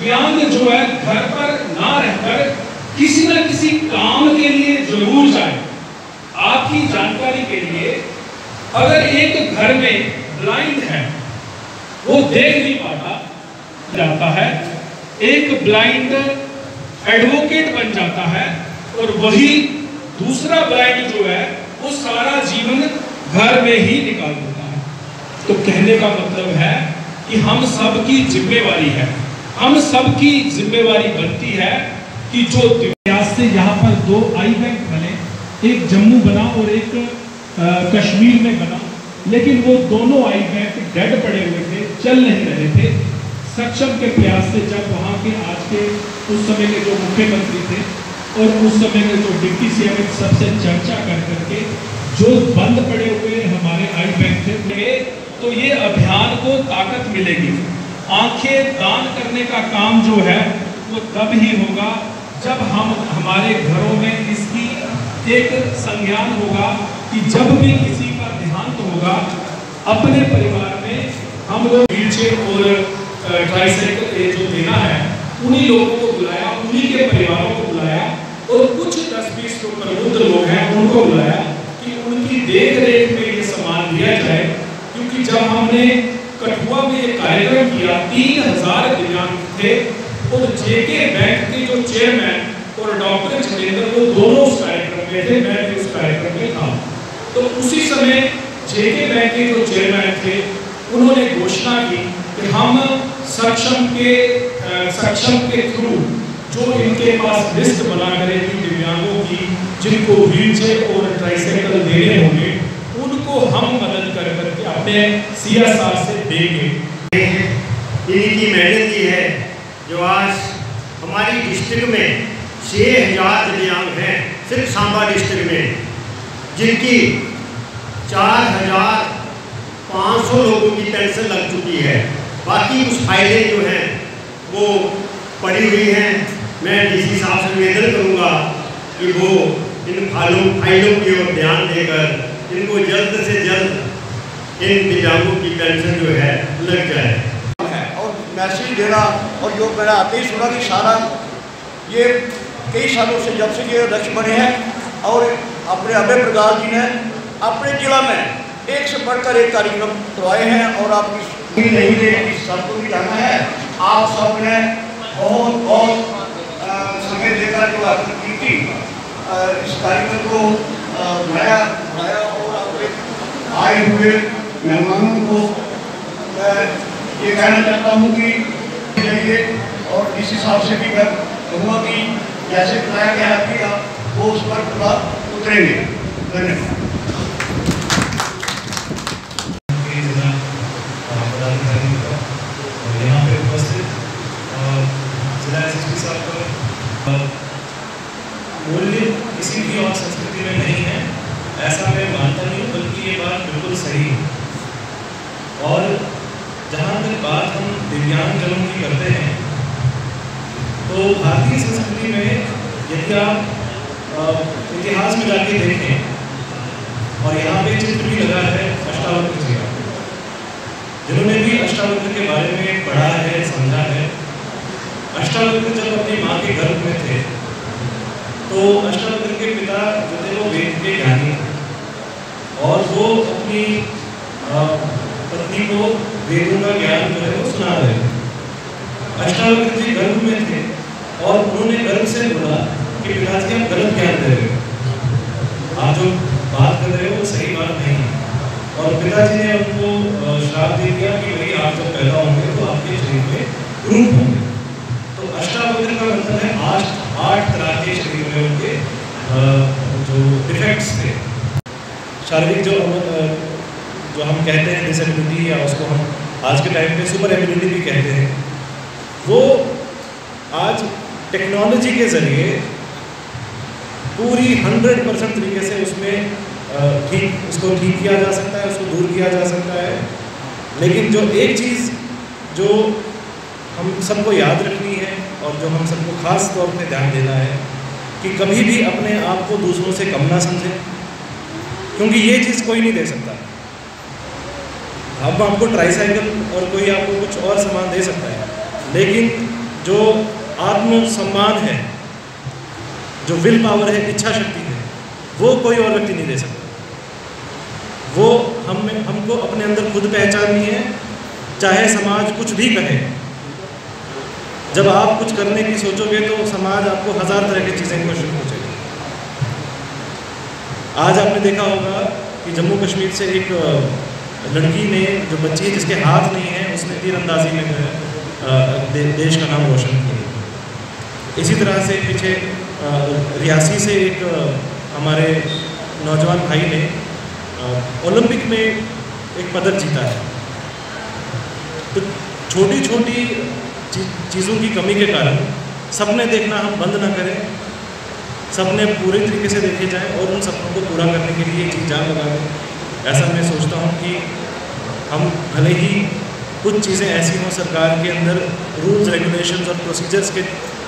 दिव्यांग जो है घर पर ना रहकर किसी न किसी काम के लिए जरूर जाए। आपकी जानकारी के लिए, अगर एक घर में ब्लाइंड है, वो देख नहीं पाता, जाता है, एक ब्लाइंड एडवोकेट बन जाता है और वही दूसरा ब्लाइंड जो है वो सारा जीवन घर में ही निकाल देता है। तो कहने का मतलब है कि हम सबकी जिम्मेवारी है, हम सबकी जिम्मेवारी बनती है कि जो प्रयास से यहाँ पर 2 आई बैंक बने, एक जम्मू बना और एक कश्मीर में बना, लेकिन वो दोनों आई बैंक डेड पड़े हुए थे, चल नहीं रहे थे। सक्षम के प्रयास से जब वहाँ के आज के उस समय के जो मुख्यमंत्री थे और उस समय के जो डिप्टी सीएम सबसे चर्चा कर करके जो बंद पड़े हुए हमारे आई बैंक थे, तो ये अभियान को ताकत मिलेगी। आंखें दान करने का काम जो है वो तब ही होगा जब हम हमारे घरों में इसकी एक संज्ञान होगा कि जब भी किसी का देहांत होगा अपने परिवार में हम लोग व्हीलचेयर और ट्राइसाइकिल जो देना है उन्हीं लोगों को बुलाया, उन्हीं के परिवारों को बुलाया और कुछ 10-20 जो प्रबुद्ध लोग हैं उनको बुलाया कि उनकी देख रेख में ये सामान दिया जाए। क्योंकि जब हमने कठुआ में एक कार्यक्रम किया, 3000 दिव्यांग थे और जेके बैंक के जो चेयरमैन और डॉक्टर जितेंद्र वो दोनों उस कार्यक्रम में थे, मैं भी उस कार्यक्रम में था। तो उसी समय जेके बैंक के जो चेयरमैन थे उन्होंने घोषणा की कि हम सक्षम के थ्रू जो इनके पास लिस्ट बना करेगी दिव्यांगों की जिनको व्हीलचेयर और ट्राइसाइकिल देने होंगे, उनको हम मदद कर करके अपने सीएसआर से देंगे। इनकी मेहनत ही है जो आज हमारी डिस्ट्रिक्ट में 6000 दिव्यांग हैं, सिर्फ सांबा डिस्ट्रिक्ट में, जिनकी 4500 लोगों की पेंशन लग चुकी है। बाकी कुछ फाइलें जो हैं वो पड़ी हुई हैं। मैं डीसी साहब से निवेदन करूंगा कि वो इन फाइलों की ओर ध्यान देकर इनको जल्द से जल्द इन दिव्यांगों की पेंशन जो है लग जाए। और मैसेज देना, और जो मैंने आते ही सुना कि सारा ये कई सालों से जब से ये अध्यक्ष बने हैं और अपने अभय प्रकाश जी ने अपने जिला में एक से बढ़कर एक कार्यक्रम करवाए हैं और आपकी नहीं देगी सबको भी जाना है। आप सब ने बहुत समय देकर जो आपकी की इस कार्यक्रम को बनाया और आपके आए हुए मेहमानों को ये कहना चाहता हूँ कि जाइए और इस हिसाब से भी मैं कहूँगा कि जैसे बताया गया है कि आप वो उस पर पूरा उतरेंगे। धन्यवाद। यहाँ पे उपस्थित जिला एसएसपी साहब का मूल्य किसी भी और संस्कृति में नहीं है, ऐसा मैं मानता नहीं, बल्कि ये बात बिल्कुल सही है। और जहाँ तक बात हम दिव्यांग जनों की करते हैं, तो भारतीय संस्कृति में यदि आप इतिहास में जाके देखें, और यहाँ पे चित्र भी लगा है अष्टावक्र जी का, जिन्होंने भी अष्टावक्र के बारे में पढ़ा है, समझा है। अष्टावक्र जब अपनी माँ के गर्भ में थे तो अष्टावक्र के पिता जो थे वो वेद के ज्ञानी थे और वो अपनी पत्नी को वेदों का ज्ञान जो है वो सुना रहे थे। अष्टावक्र जी गर्भ में थे और उन्होंने गर्भ से बोला कि पिताजी आप गलत ज्ञान दे रहे हो, आप जो बात कर रहे हो वो सही बात नहीं है। और पिताजी ने उनको श्राप दे दिया कि भाई आप जब पैदा होंगे तो आपके शरीर में रूप होंगे। तो अष्टावक्र का मतलब है 8 तरह के शरीर में उनके जो डिफेक्ट्स थे, शारीरिक जो हम कहते हैं डिसेबिलिटी, या उसको हम आज के टाइम पे सुपर एबिलिटी भी कहते हैं, वो आज टेक्नोलॉजी के ज़रिए पूरी 100% तरीके से उसमें उसको ठीक किया जा सकता है, उसको दूर किया जा सकता है। लेकिन जो एक चीज़ जो हम सबको याद रखनी है और जो हम सबको ख़ास तौर पे ध्यान देना है कि कभी भी अपने आप को दूसरों से कम ना समझें, क्योंकि ये चीज़ कोई नहीं दे सकता। हम आपको ट्राईसाइकिल और कोई आपको कुछ और सामान दे सकता है, लेकिन जो आत्मसम्मान है, जो विल पावर है, इच्छा शक्ति है, वो कोई और व्यक्ति नहीं दे सकता। वो हमको अपने अंदर खुद पहचाननी है, चाहे समाज कुछ भी कहे। जब आप कुछ करने की सोचोगे तो समाज आपको 1000 तरह की चीज़ें क्वेश्चन पूछेगी। आज आपने देखा होगा कि जम्मू कश्मीर से एक लड़की ने, जो बच्ची है जिसके हाथ नहीं है, उसने तीरंदाजी में देश का नाम रोशन किया। इसी तरह से पीछे रियासी से एक हमारे नौजवान भाई ने ओलंपिक में एक पदक जीता है। तो छोटी छोटी चीज़ों की कमी के कारण सपने देखना हम बंद ना करें, सपने पूरे तरीके से देखे जाएं और उन सपनों को पूरा करने के लिए जी जान लगा दें। ऐसा मैं सोचता हूं कि हम भले ही कुछ चीज़ें ऐसी हों सरकार के अंदर, रूल्स रेगुलेशंस और प्रोसीजर्स के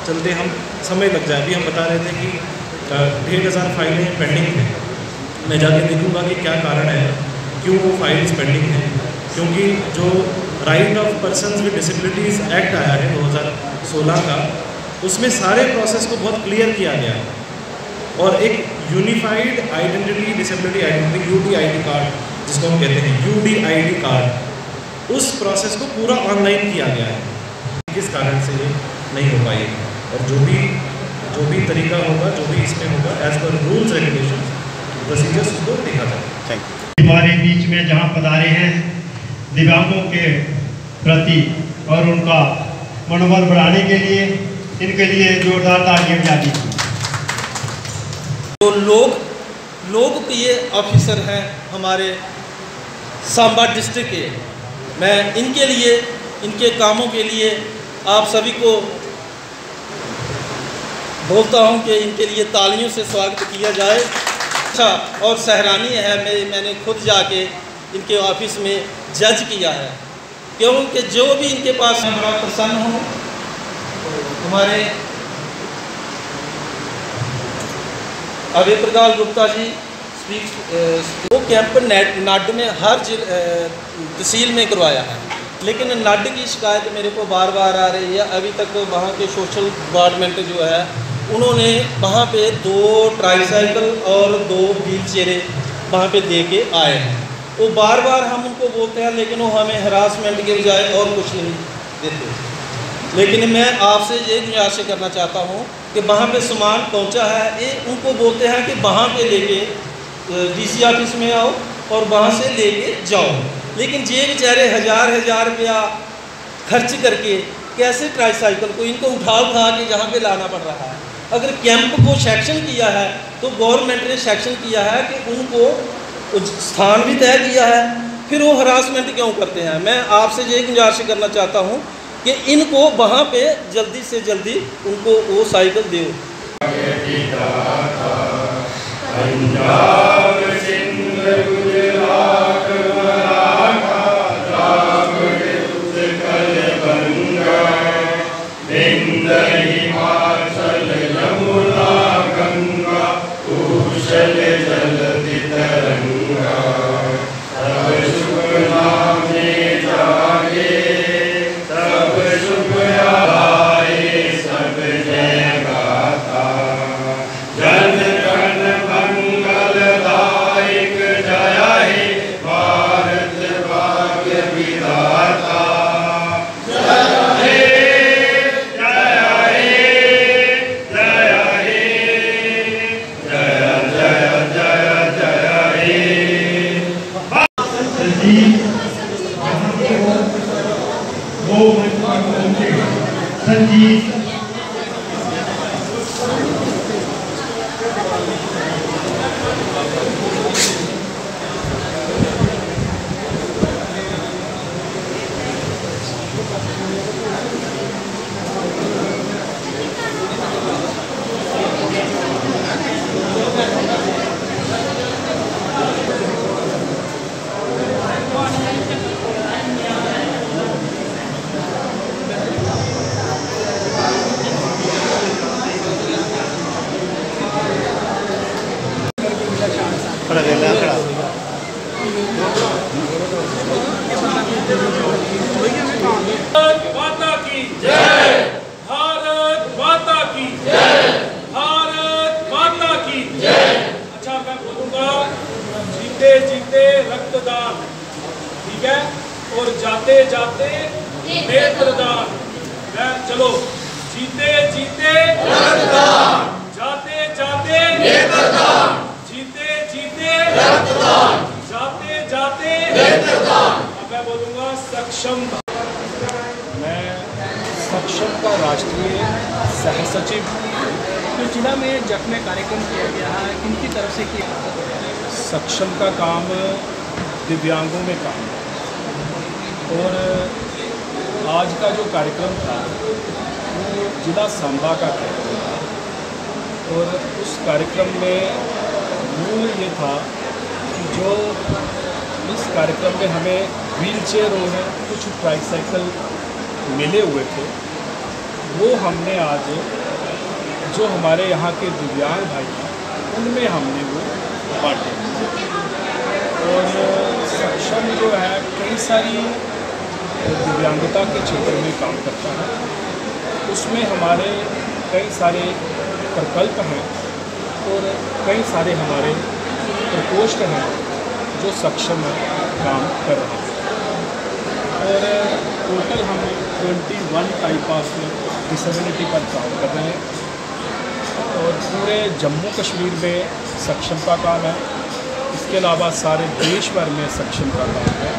चलते हम समय लग जाए। अभी हम बता रहे थे कि 1,500 फाइलें पेंडिंग हैं। मैं जाके देखूंगा कि क्या कारण है, क्यों वो फाइल्स पेंडिंग हैं। क्योंकि जो right of persons with disabilities act आया है 2016 का, उसमें सारे प्रोसेस को बहुत क्लियर किया गया है और एक unified identity disability identity UDID card, जिसको हम कहते हैं यूडीआईडी कार्ड, उस प्रोसेस को पूरा ऑनलाइन किया गया है। किस कारण से ये नहीं हो पाएगा, और जो भी तरीका होगा, जो भी इसमें होगा, as per rules regulation procedures उसको देखा जाए। हमारे बीच में जहाँ पधारे हैं दिव्यांगों के प्रति और उनका मनोबल बढ़ाने के लिए, इनके लिए जोरदार तालियां बजा दीजिए। तो लोकप्रिय ऑफिसर हैं हमारे सांबा डिस्ट्रिक्ट के। मैं इनके लिए, इनके कामों के लिए आप सभी को बोलता हूं कि इनके लिए तालियों से स्वागत किया जाए। अच्छा और सराहनीय है, मैंने खुद जाके इनके ऑफिस में जज किया है, क्योंकि जो भी इनके पास मैं बड़ा प्रसन्न हूँ। हमारे अभय प्रकाश गुप्ता जी वो कैंप नाड में हर तहसील में करवाया है, लेकिन नाड की शिकायत मेरे को बार बार आ रही है। अभी तक वहाँ के सोशल डिपार्टमेंट जो है, उन्होंने वहाँ पे 2 ट्राईसाइकिल और 2 व्हील चेयरें वहाँ पे दे के आए हैं। वो बार बार हम उनको बोलते हैं, लेकिन वो हमें हरासमेंट के बजाय और कुछ नहीं देते। लेकिन मैं आपसे ये गुजारिश करना चाहता हूँ कि वहाँ पे सामान पहुँचा है, ये उनको बोलते हैं कि वहाँ पे लेके डीसी ऑफिस में आओ और वहाँ से लेके जाओ। लेकिन ये बेचारे हज़ार रुपया खर्च करके कैसे ट्राईसाइकिल को इनको उठा के यहाँ पे लाना पड़ रहा है। अगर कैंप को सेक्शन किया है तो गवर्नमेंट ने सेक्शन किया है कि उनको स्थान भी तय किया है, फिर वो हरासमेंट क्यों करते हैं। मैं आपसे ये गुजारिश करना चाहता हूँ कि इनको वहाँ पे जल्दी से जल्दी उनको वो साइकिल दो। संजीत नेत्रदान। मैं चलो, जीते जीते जाते जाते जीते जीते जाते जाते। अब मैं बोलूँगा सक्षम। मैं सक्षम का राष्ट्रीय सह सचिव। तो जिला में जख में कार्यक्रम किया गया है, किनकी तरफ से किया? सक्षम का काम दिव्यांगों में काम है। और आज का जो कार्यक्रम था वो जिला सांबा का कार्यक्रम था। और उस कार्यक्रम में मूल ये था कि जो इस कार्यक्रम में हमें व्हील चेयर और कुछ ट्राईसाइकिल मिले हुए थे, वो हमने आज जो हमारे यहाँ के दिव्यांग भाई हैं उनमें हमने वो बांटे। और सक्षम जो है कई सारी दिव्यांगता के क्षेत्र में काम करता है। उसमें हमारे कई सारे प्रकल्प हैं और कई सारे हमारे प्रकोष्ठ हैं जो सक्षम काम कर रहे हैं। और टोटल हम 21 टाइप ऑफ डिसेबिलिटी पर काम कर रहे हैं। और पूरे जम्मू कश्मीर में सक्षम का काम है। इसके अलावा सारे देश भर में सक्षम का काम है।